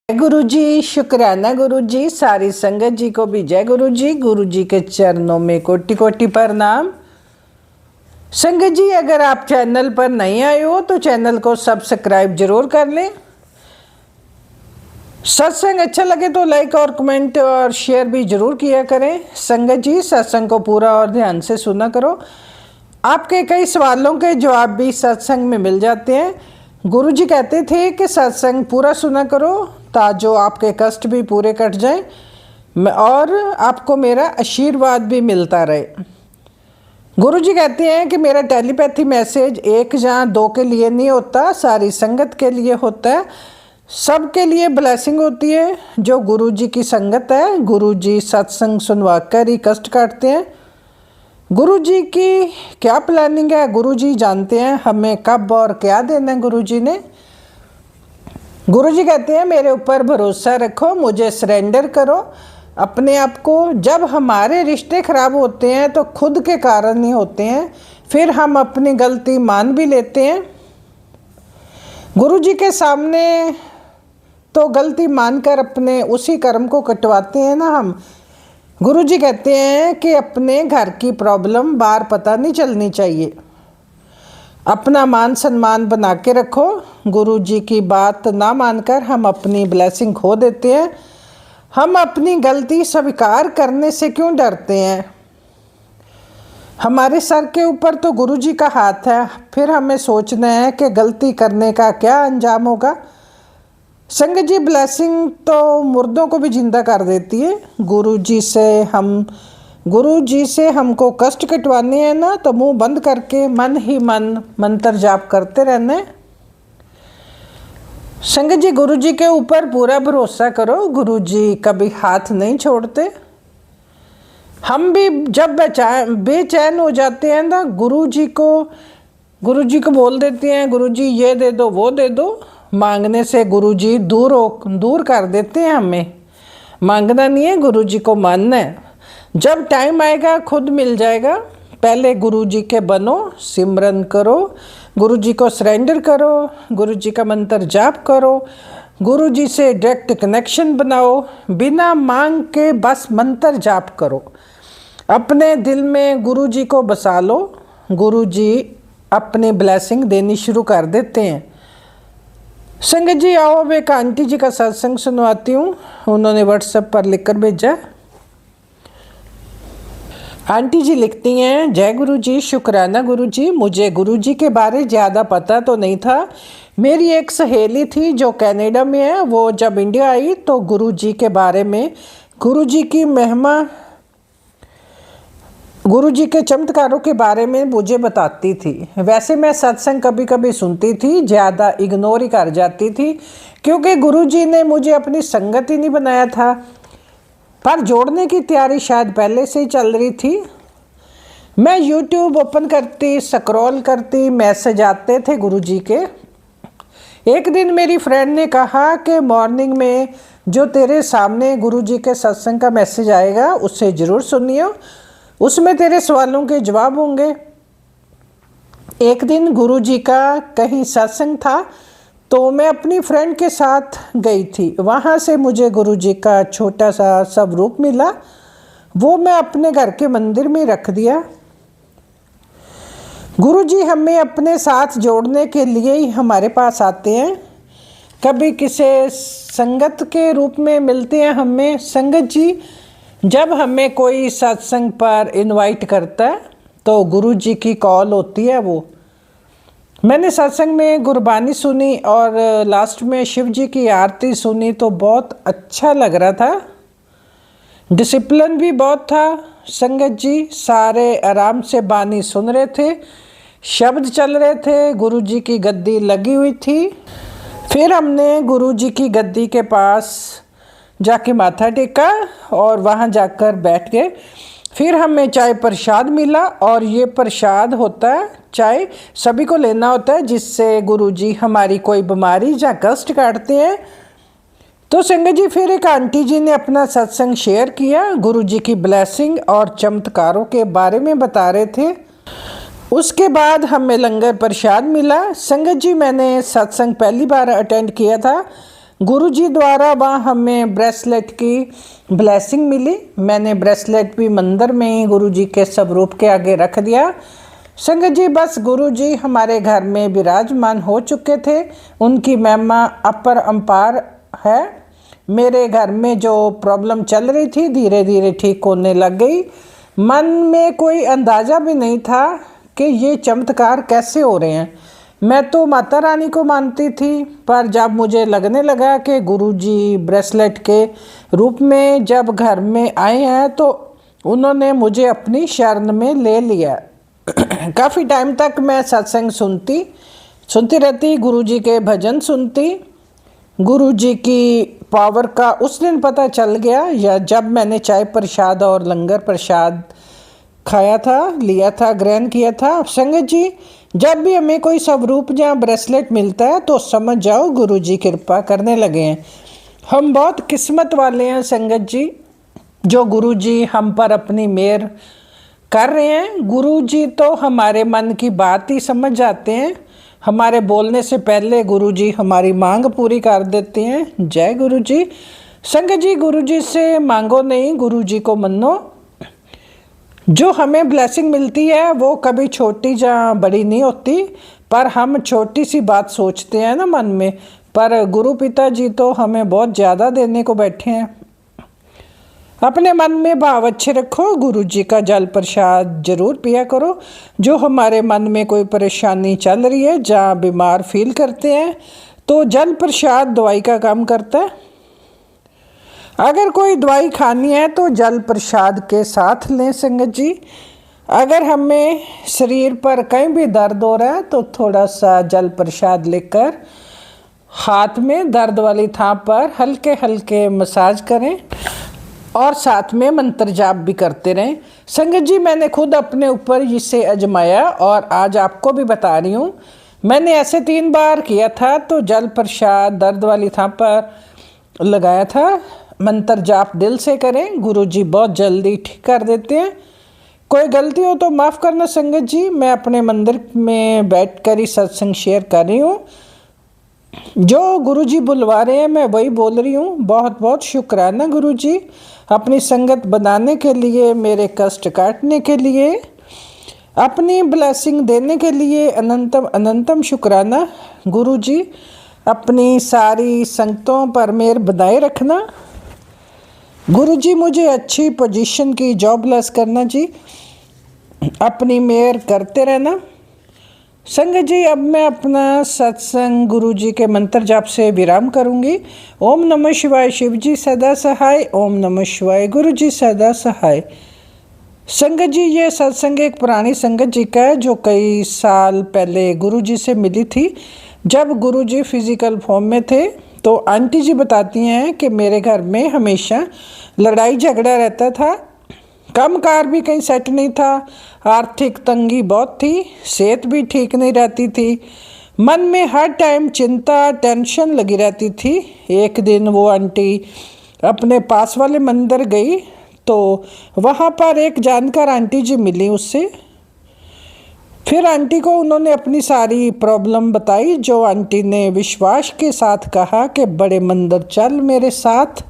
गुरु जी, शुक्राना गुरु जी। सारी संगत जी को भी जय गुरु जी। गुरु जी के चरणों में कोटि कोटि प्रणाम। संगत जी, अगर आप चैनल पर नहीं आए हो तो चैनल को सब्सक्राइब जरूर कर लें। सत्संग अच्छा लगे तो लाइक और कमेंट और शेयर भी जरूर किया करें। संगत जी, सत्संग को पूरा और ध्यान से सुना करो। आपके कई सवालों के जवाब भी सत्संग में मिल जाते हैं। गुरु जी कहते थे कि सत्संग पूरा सुना करो ताजो आपके कष्ट भी पूरे कट जाएं और आपको मेरा आशीर्वाद भी मिलता रहे। गुरु जी कहते हैं कि मेरा टेलीपैथी मैसेज एक या दो के लिए नहीं होता, सारी संगत के लिए होता है। सबके लिए ब्लेसिंग होती है। जो गुरु जी की संगत है, गुरु जी सत्संग सुनवा कर ही कष्ट काटते हैं। गुरु जी की क्या प्लानिंग है, गुरु जी जानते हैं हमें कब और क्या देना है गुरु जी ने। गुरु जी कहते हैं मेरे ऊपर भरोसा रखो, मुझे सरेंडर करो अपने आप को। जब हमारे रिश्ते खराब होते हैं तो खुद के कारण ही होते हैं, फिर हम अपनी गलती मान भी लेते हैं। गुरु जी के सामने तो गलती मानकर अपने उसी कर्म को कटवाते हैं ना हम। गुरु जी कहते हैं कि अपने घर की प्रॉब्लम बाहर पता नहीं चलनी चाहिए। अपना मान सम्मान बना के रखो। गुरु जी की बात ना मानकर हम अपनी ब्लेसिंग खो देते हैं। हम अपनी गलती स्वीकार करने से क्यों डरते हैं? हमारे सर के ऊपर तो गुरु जी का हाथ है, फिर हमें सोचना है कि गलती करने का क्या अंजाम होगा। संगत जी, ब्लेसिंग तो मुर्दों को भी जिंदा कर देती है। गुरु जी से हमको कष्ट कटवाने हैं ना, तो मुंह बंद करके मन ही मन मंत्र जाप करते रहना है। संगत जी, गुरु जी के ऊपर पूरा भरोसा करो। गुरु जी कभी हाथ नहीं छोड़ते। हम भी जब बेचैन हो जाते हैं ना, गुरु जी को बोल देते हैं गुरु जी ये दे दो वो दे दो। मांगने से गुरु जी दूर कर देते हैं हमें। मांगना नहीं है, गुरु जी को मानना है। जब टाइम आएगा खुद मिल जाएगा। पहले गुरु जी के बनो, सिमरन करो, गुरु जी को सरेंडर करो, गुरु जी का मंत्र जाप करो, गुरु जी से डायरेक्ट कनेक्शन बनाओ। बिना मांग के बस मंत्र जाप करो। अपने दिल में गुरु जी को बसा लो। गुरु जी अपनी ब्लेसिंग देनी शुरू कर देते हैं। संगत जी, आओ मैं एक आंटी जी का सत्संग सुनवाती हूँ। उन्होंने व्हाट्सएप पर लिखकर भेजा। आंटी जी लिखती हैं, जय गुरु जी, शुक्राना गुरु जी। मुझे गुरु जी के बारे ज़्यादा पता तो नहीं था। मेरी एक सहेली थी जो कनाडा में है, वो जब इंडिया आई तो गुरु जी के बारे में, गुरु जी की महिमा, गुरु जी के चमत्कारों के बारे में मुझे बताती थी। वैसे मैं सत्संग कभी कभी सुनती थी, ज़्यादा इग्नोर ही कर जाती थी क्योंकि गुरु जी ने मुझे अपनी संगत ही नहीं बनाया था। पर जोड़ने की तैयारी शायद पहले से ही चल रही थी। मैं यूट्यूब ओपन करती, स्क्रॉल करती, मैसेज आते थे गुरु जी के। एक दिन मेरी फ्रेंड ने कहा कि मॉर्निंग में जो तेरे सामने गुरु जी के सत्संग का मैसेज आएगा उससे ज़रूर सुनियो, उसमें तेरे सवालों के जवाब होंगे। एक दिन गुरु जी का कहीं सत्संग था तो मैं अपनी फ्रेंड के साथ गई थी। वहाँ से मुझे गुरु जी का छोटा सा स्वरूप मिला, वो मैं अपने घर के मंदिर में रख दिया। गुरु जी हमें अपने साथ जोड़ने के लिए ही हमारे पास आते हैं। कभी किसी संगत के रूप में मिलते हैं हमें। संगत जी, जब हमें कोई सत्संग पर इनवाइट करता है तो गुरु जी की कॉल होती है। वो मैंने सत्संग में गुरबानी सुनी और लास्ट में शिव जी की आरती सुनी तो बहुत अच्छा लग रहा था। डिसिप्लिन भी बहुत था। संगत जी, सारे आराम से बानी सुन रहे थे, शब्द चल रहे थे, गुरु जी की गद्दी लगी हुई थी। फिर हमने गुरु जी की गद्दी के पास जाके माथा टेका और वहाँ जाकर बैठ गए। फिर हमें चाय प्रसाद मिला और ये प्रसाद होता है, चाय सभी को लेना होता है जिससे गुरु जी हमारी कोई बीमारी या कष्ट काटते हैं। तो संगत जी, फिर एक आंटी जी ने अपना सत्संग शेयर किया। गुरु जी की ब्लेसिंग और चमत्कारों के बारे में बता रहे थे। उसके बाद हमें लंगर प्रसाद मिला। संगत जी, मैंने सत्संग पहली बार अटेंड किया था गुरुजी द्वारा वहाँ हमें ब्रेसलेट की ब्लेसिंग मिली। मैंने ब्रेसलेट भी मंदिर में ही गुरुजी के स्वरूप के आगे रख दिया। संगत जी, बस गुरुजी हमारे घर में विराजमान हो चुके थे। उनकी महिमा अपरंपार है। मेरे घर में जो प्रॉब्लम चल रही थी धीरे धीरे ठीक होने लग गई। मन में कोई अंदाज़ा भी नहीं था कि ये चमत्कार कैसे हो रहे हैं। मैं तो माता रानी को मानती थी, पर जब मुझे लगने लगा कि गुरुजी ब्रेसलेट के रूप में जब घर में आए हैं तो उन्होंने मुझे अपनी शरण में ले लिया। काफ़ी टाइम तक मैं सत्संग सुनती रहती, गुरुजी के भजन सुनती। गुरुजी की पावर का उस दिन पता चल गया या जब मैंने चाय प्रसाद और लंगर प्रसाद खाया था, लिया था, ग्रहण किया था। संगत जी, जब भी हमें कोई स्वरूप या ब्रेसलेट मिलता है तो समझ जाओ गुरुजी कृपा करने लगे हैं। हम बहुत किस्मत वाले हैं संगत जी, जो गुरुजी हम पर अपनी मेहर कर रहे हैं। गुरुजी तो हमारे मन की बात ही समझ जाते हैं। हमारे बोलने से पहले गुरुजी हमारी मांग पूरी कर देते हैं। जय गुरुजी। संगत जी, गुरुजी से मांगो नहीं, गुरुजी को मनो। जो हमें ब्लेसिंग मिलती है वो कभी छोटी या बड़ी नहीं होती, पर हम छोटी सी बात सोचते हैं ना मन में, पर गुरु पिता जी तो हमें बहुत ज़्यादा देने को बैठे हैं। अपने मन में भाव अच्छे रखो, गुरुजी का जल प्रसाद जरूर पिया करो। जो हमारे मन में कोई परेशानी चल रही है, जहाँ बीमार फील करते हैं, तो जल प्रसाद दवाई का काम करता है। अगर कोई दवाई खानी है तो जल प्रसाद के साथ लें संगत जी। अगर हमें शरीर पर कहीं भी दर्द हो रहा है तो थोड़ा सा जल प्रसाद लेकर हाथ में दर्द वाली थां पर हल्के हल्के मसाज करें और साथ में मंत्र जाप भी करते रहें। संगत जी, मैंने खुद अपने ऊपर इसे आजमाया और आज आपको भी बता रही हूँ। मैंने ऐसे 3 बार किया था, तो जल प्रसाद दर्द वाली थां पर लगाया था। मंत्र जाप दिल से करें, गुरुजी बहुत जल्दी ठीक कर देते हैं। कोई गलती हो तो माफ़ करना संगत जी। मैं अपने मंदिर में बैठकर ही सत्संग शेयर कर रही हूँ। जो गुरुजी बुलवा रहे हैं मैं वही बोल रही हूँ। बहुत बहुत शुक्राना गुरुजी, अपनी संगत बनाने के लिए, मेरे कष्ट काटने के लिए, अपनी ब्लेसिंग देने के लिए अनंतम अनंतम शुक्राना गुरुजी। अपनी सारी संगतों पर मेहर बनाए रखना गुरुजी। मुझे अच्छी पोजीशन की जॉब लेस करना जी, अपनी मेहर करते रहना संगत जी। अब मैं अपना सत्संग गुरुजी के मंत्र जाप से विराम करूंगी। ओम नमः शिवाय, शिव जी सदा सहाय। ओम नमः शिवाय, गुरुजी सदा सहाय। संगत जी, ये सत्संग एक पुरानी संगत जी का है जो कई साल पहले गुरुजी से मिली थी। जब गुरुजी फिजिकल फॉर्म में थे तो आंटी जी बताती हैं कि मेरे घर में हमेशा लड़ाई झगड़ा रहता था, कामकाज भी कहीं सेट नहीं था, आर्थिक तंगी बहुत थी, सेहत भी ठीक नहीं रहती थी, मन में हर टाइम चिंता टेंशन लगी रहती थी। एक दिन वो आंटी अपने पास वाले मंदिर गई तो वहाँ पर एक जानकार आंटी जी मिली उससे। फिर आंटी को उन्होंने अपनी सारी प्रॉब्लम बताई, जो आंटी ने विश्वास के साथ कहा कि बड़े मंदिर चल मेरे साथ,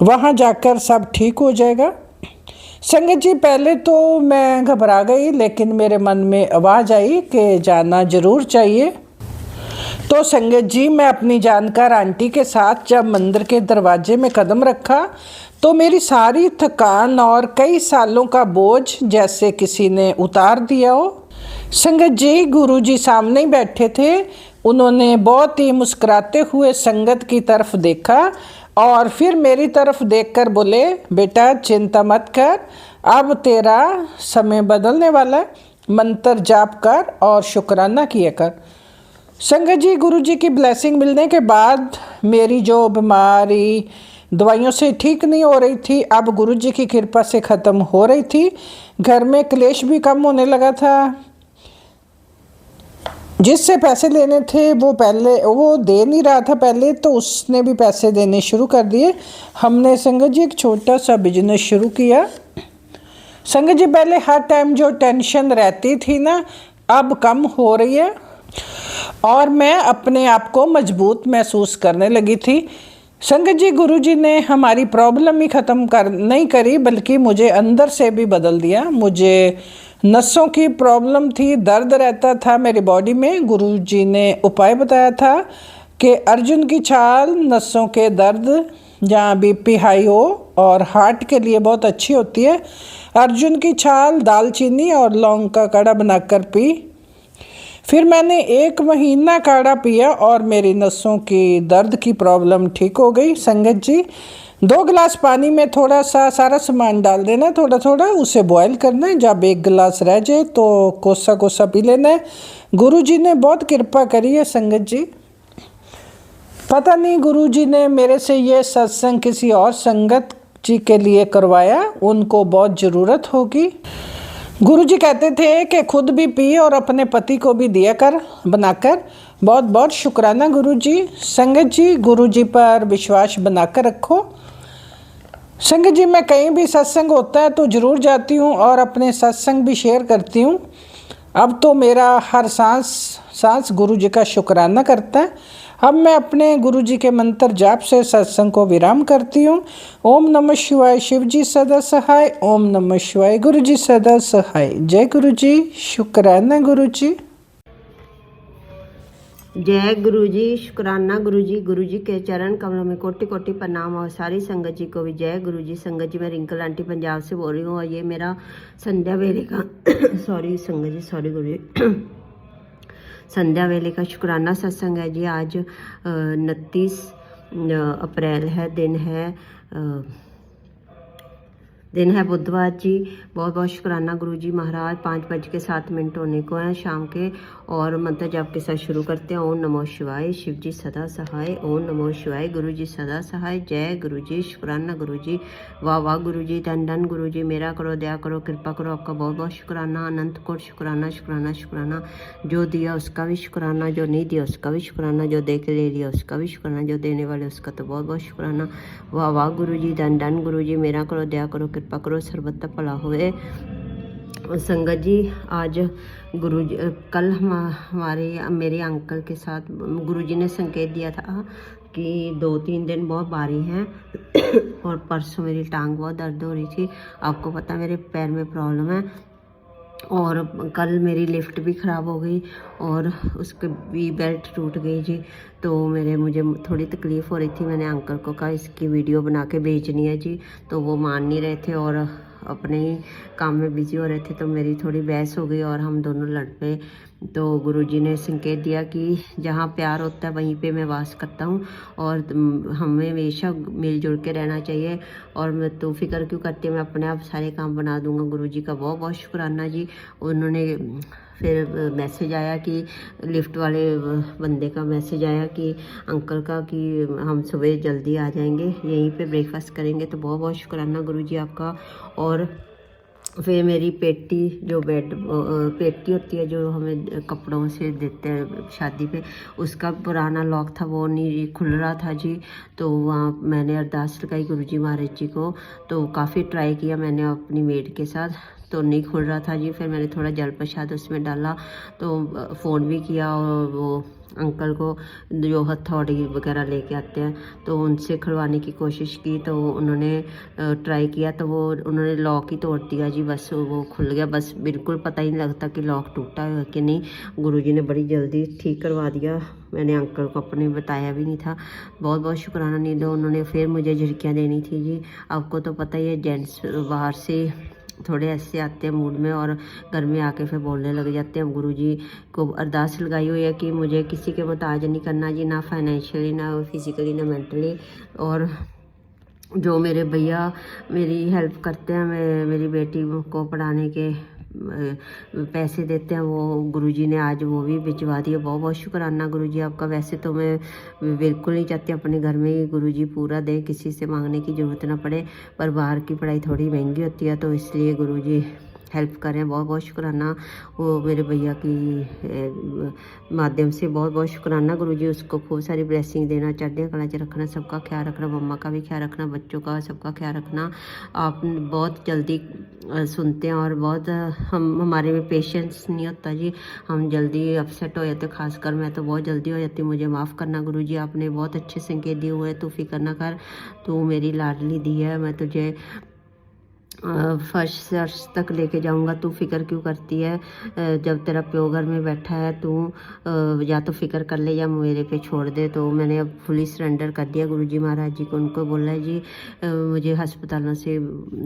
वहाँ जाकर सब ठीक हो जाएगा। संगत जी, पहले तो मैं घबरा गई, लेकिन मेरे मन में आवाज़ आई कि जाना ज़रूर चाहिए। तो संगत जी, मैं अपनी जानकार आंटी के साथ जब मंदिर के दरवाजे में कदम रखा तो मेरी सारी थकान और कई सालों का बोझ जैसे किसी ने उतार दिया हो। संगत जी, गुरुजी सामने ही बैठे थे। उन्होंने बहुत ही मुस्कुराते हुए संगत की तरफ देखा और फिर मेरी तरफ देखकर बोले, बेटा चिंता मत कर, अब तेरा समय बदलने वाला है, मंत्र जाप कर और शुक्राना किया कर। संगत जी, गुरुजी की ब्लेसिंग मिलने के बाद मेरी जो बीमारी दवाइयों से ठीक नहीं हो रही थी, अब गुरुजी की कृपा से ख़त्म हो रही थी। घर में क्लेश भी कम होने लगा था। जिससे पैसे लेने थे वो दे नहीं रहा था पहले, तो उसने भी पैसे देने शुरू कर दिए। हमने संगत जी एक छोटा सा बिजनेस शुरू किया। संगत जी, पहले हर टाइम जो टेंशन रहती थी ना, अब कम हो रही है और मैं अपने आप को मजबूत महसूस करने लगी थी। संगत जी, गुरुजी ने हमारी प्रॉब्लम ही ख़त्म कर नहीं करी बल्कि मुझे अंदर से भी बदल दिया। मुझे नसों की प्रॉब्लम थी, दर्द रहता था मेरी बॉडी में। गुरुजी ने उपाय बताया था कि अर्जुन की छाल नसों के दर्द, जहाँ बीपी हाई हो और हार्ट के लिए बहुत अच्छी होती है। अर्जुन की छाल, दालचीनी और लौंग का काढ़ा बनाकर पी। फिर मैंने 1 महीना काढ़ा पिया और मेरी नसों की दर्द की प्रॉब्लम ठीक हो गई। संगत जी, 2 गिलास पानी में थोड़ा सा सारा सामान डाल देना, थोड़ा थोड़ा उसे बॉयल करना है। जब 1 गिलास रह जाए तो कोसा कोसा पी लेना है। गुरुजी ने बहुत कृपा करी है संगत जी। पता नहीं गुरुजी ने मेरे से ये सत्संग किसी और संगत जी के लिए करवाया, उनको बहुत ज़रूरत होगी। गुरुजी कहते थे कि खुद भी पी और अपने पति को भी दिया कर बनाकर। बहुत बहुत शुक्राना गुरुजी। संगत जी, गुरुजी पर विश्वास बनाकर रखो। संगत जी, मैं कहीं भी सत्संग होता है तो ज़रूर जाती हूँ और अपने सत्संग भी शेयर करती हूँ। अब तो मेरा हर सांस गुरुजी का शुक्राना करता है। अब मैं अपने गुरुजी के मंत्र जाप से सत्संग को विराम करती हूँ। ओम नमः शिवाय, शिव जी सदा सहाय। ओम नमः शिवाय, गुरुजी सदा सहाय। जय गुरुजी, शुक्राना गुरुजी। जय गुरु जी, शुक्राना गुरु जी। गुरु जी के चरण कमलों में कोटि कोटि प्रणाम और सारी संगत जी को भी जय गुरु जी। संगत जी, मैं रिंकल आंटी पंजाब से बोल रही हूँ और ये मेरा संध्या वेले का सॉरी संगत जी, सॉरी गुरु जी संध्या वेले का शुक्राना सत्संग है जी। आज 29 अप्रैल है, दिन है बुधवार जी। बहुत बहुत शुक्राना गुरु जी महाराज। 5:07 होने को हैं शाम के और मंत्र जाप के साथ शुरू करते हैं। ओम नमो शिवाय, शिव जी सदा सहाय। ओम नमो शिवाय, गुरु जी सदा सहाय। जय गुरु जी, शुक्राना गुरु जी। वाह वाह गुरु जी, धन धन गुरु जी। मेरा करो, दया करो, कृपा करो। आपका बहुत बहुत शुक्राना, अनंत कोट शुक्राना शुक्राना शुक्राना। जो दिया उसका भी शुक्राना, जो नहीं दिया उसका भी शुक्राना, जो दे के ले लिया उसका भी शुक्राना, जो देने वाले उसका तो बहुत बहुत शुक्राना। वाह वाह गुरु जी, धन धन गुरु जी। मेरा करो, दया करो, कृपा करो, सर्वत्र भला होए। संगत जी, आज गुरु जी कल मेरे अंकल के साथ गुरुजी ने संकेत दिया था कि 2-3 दिन बहुत भारी हैं और परसों मेरी टांग बहुत दर्द हो रही थी। आपको पता मेरे पैर में प्रॉब्लम है और कल मेरी लिफ्ट भी ख़राब हो गई और उसके भी बेल्ट टूट गई जी। तो मुझे थोड़ी तकलीफ़ हो रही थी। मैंने अंकल को कहा इसकी वीडियो बना के भेजनी है जी, तो वो मान नहीं रहे थे और अपने ही काम में बिज़ी हो रहे थे। तो मेरी थोड़ी बहस हो गई और हम दोनों लड़ पे। तो गुरुजी ने संकेत दिया कि जहाँ प्यार होता है वहीं पे मैं वास करता हूँ और हमें हमेशा मिलजुल के रहना चाहिए। और मैं तो फिक्र क्यों करती है, मैं अपने आप सारे काम बना दूँगा। गुरुजी का बहुत बहुत शुक्राना जी। उन्होंने फिर मैसेज आया कि लिफ्ट वाले बंदे का मैसेज आया कि अंकल का कि हम सुबह जल्दी आ जाएंगे, यहीं पे ब्रेकफास्ट करेंगे। तो बहुत बहुत शुक्राना गुरुजी आपका। और फिर मेरी पेटी, जो पेटी होती है जो हमें कपड़ों से देते हैं शादी पे, उसका पुराना लॉक था वो नहीं खुल रहा था जी। तो वहाँ मैंने अरदास लगाई गुरुजी महाराज जी को। तो काफ़ी ट्राई किया मैंने अपनी मेड के साथ, तो नहीं खुल रहा था जी। फिर मैंने थोड़ा जल प्रसाद उसमें डाला, तो फ़ोन भी किया और वो अंकल को जो हथौड़ी वगैरह लेके आते हैं तो उनसे खुलवाने की कोशिश की। तो उन्होंने ट्राई किया तो उन्होंने लॉक ही तोड़ दिया जी। बस वो खुल गया, बस बिल्कुल पता ही नहीं लगता कि लॉक टूटा है कि नहीं। गुरुजी ने बड़ी जल्दी ठीक करवा दिया। मैंने अंकल को अपने बताया भी नहीं था। बहुत बहुत शुक्राना नहीं दो, उन्होंने फिर मुझे झिड़कियाँ देनी थी जी। आपको तो पता ही है, जेंट्स बाहर से थोड़े ऐसे आते हैं मूड में और घर में आके फिर बोलने लग जाते हैं। गुरुजी को अरदास लगाई हुई है कि मुझे किसी के मुताज नहीं करना जी, ना फाइनेंशियली, ना फिज़िकली, ना मेंटली। और जो मेरे भैया मेरी हेल्प करते हैं, मेरी बेटी को पढ़ाने के पैसे देते हैं, वो गुरुजी ने आज वो भी भिजवा दिए। बहुत बहुत शुक्राना गुरुजी आपका। वैसे तो मैं बिल्कुल नहीं चाहती अपने घर में ही गुरुजी पूरा दें, किसी से मांगने की ज़रूरत ना पड़े, पर बाहर की पढ़ाई थोड़ी महंगी होती है तो इसलिए गुरुजी हेल्प कर रहे हैं, बहुत बहुत शुक्राना। वो मेरे भैया की माध्यम से बहुत बहुत शुक्राना गुरुजी, उसको खूब सारी ब्लेसिंग देना, चढ़ने कला च रखना, सबका ख्याल रखना, मम्मा का भी ख्याल रखना, बच्चों का सबका ख्याल रखना। आप बहुत जल्दी सुनते हैं और बहुत हमारे में पेशेंस नहीं होता जी, हम जल्दी अपसेट हो जाते, खासकर मैं तो बहुत जल्दी हो जाती हूँ, मुझे माफ़ करना गुरुजी। आपने बहुत अच्छे संकेत दिए हुए हैं, तू फिक्र ना कर, तू मेरी लाडली दी है, मैं तुझे फर्स्ट से अर्श तक लेके जाऊंगा, तू फिक्र क्यों करती है। जब तेरा प्यो घर में बैठा है, तू या तो फिक्र कर ले या मेरे पे छोड़ दे। तो मैंने अब फुली सरेंडर कर दिया गुरुजी महाराज जी को। उनको बोला है जी मुझे अस्पतालों से,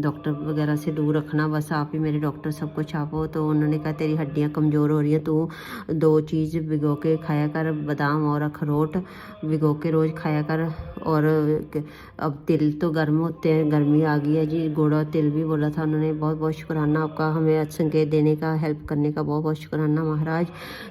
डॉक्टर वगैरह से दूर रखना, बस आप ही मेरे डॉक्टर, सब कुछ आप हो। तो उन्होंने कहा तेरी हड्डियाँ कमज़ोर हो रही हैं, तू 2 चीज़ भिगो के खाया कर, बादाम और अखरोट भिगो के रोज़ खाया कर। और अब तिल तो गर्म होते हैं, गर्मी आ गई है जी, गुड़ और तिल भी बोला था उन्होंने। बहुत बहुत शुक्राना आपका, हमें संकेत देने का, हेल्प करने का बहुत बहुत शुक्राना महाराज।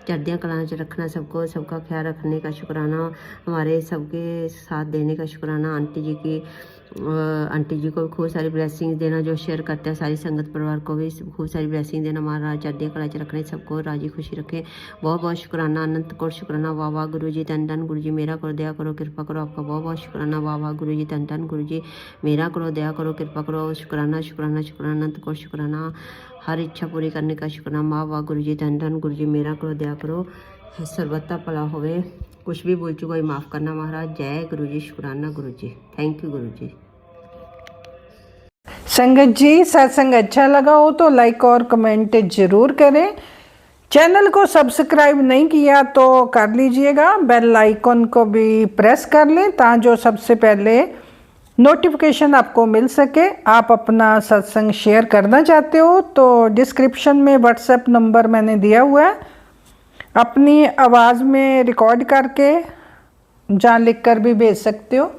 चढ़दियाँ कलां च रखना सबको, सबका ख्याल रखने का शुक्राना, हमारे सबके साथ देने का शुक्राना। आंटी जी को भी खूब सारी ब्लेसिंग देना, जो शेयर करते हैं, सारी संगत परिवार को भी खूब सारी ब्लेसिंग देना महाराज। चढ़दियाँ कलां च रखने, सबको राजी खुशी रखे, बहुत बहुत शुक्राना, अनंत कोट शुक्राना। वाह वाह गुरु जी, धन धन गुरु जी, मेरा करो, दया करो, कृपा करो, आपका बहुत बहुत शुक्राना। वाह वाह गुरु जी, धन धन गुरु जी, मेरा करो, दया करो, कृपा करो, शुक्राना शुक्राना शुक्राना, अनंत कोट शुक्राना, हर इच्छा पूरी करने का शुक्राना। वाह वाह गुरु जी, धन धन गुरु जी, मेरा करो, दया करो, सर्वता भला होवे, कुछ भी बोल चुका माफ़ करना महाराज। जय गुरु जी, शुक्राना गुरु जी, थैंक यू गुरु जी। संगत जी, सत्संग अच्छा लगा हो तो लाइक और कमेंट जरूर करें। चैनल को सब्सक्राइब नहीं किया तो कर लीजिएगा, बेल आइकन को भी प्रेस कर लें ताकि जो सबसे पहले नोटिफिकेशन आपको मिल सके। आप अपना सत्संग शेयर करना चाहते हो तो डिस्क्रिप्शन में व्हाट्सएप नंबर मैंने दिया हुआ है, अपनी आवाज़ में रिकॉर्ड करके जहाँ लिख कर भी भेज सकते हो।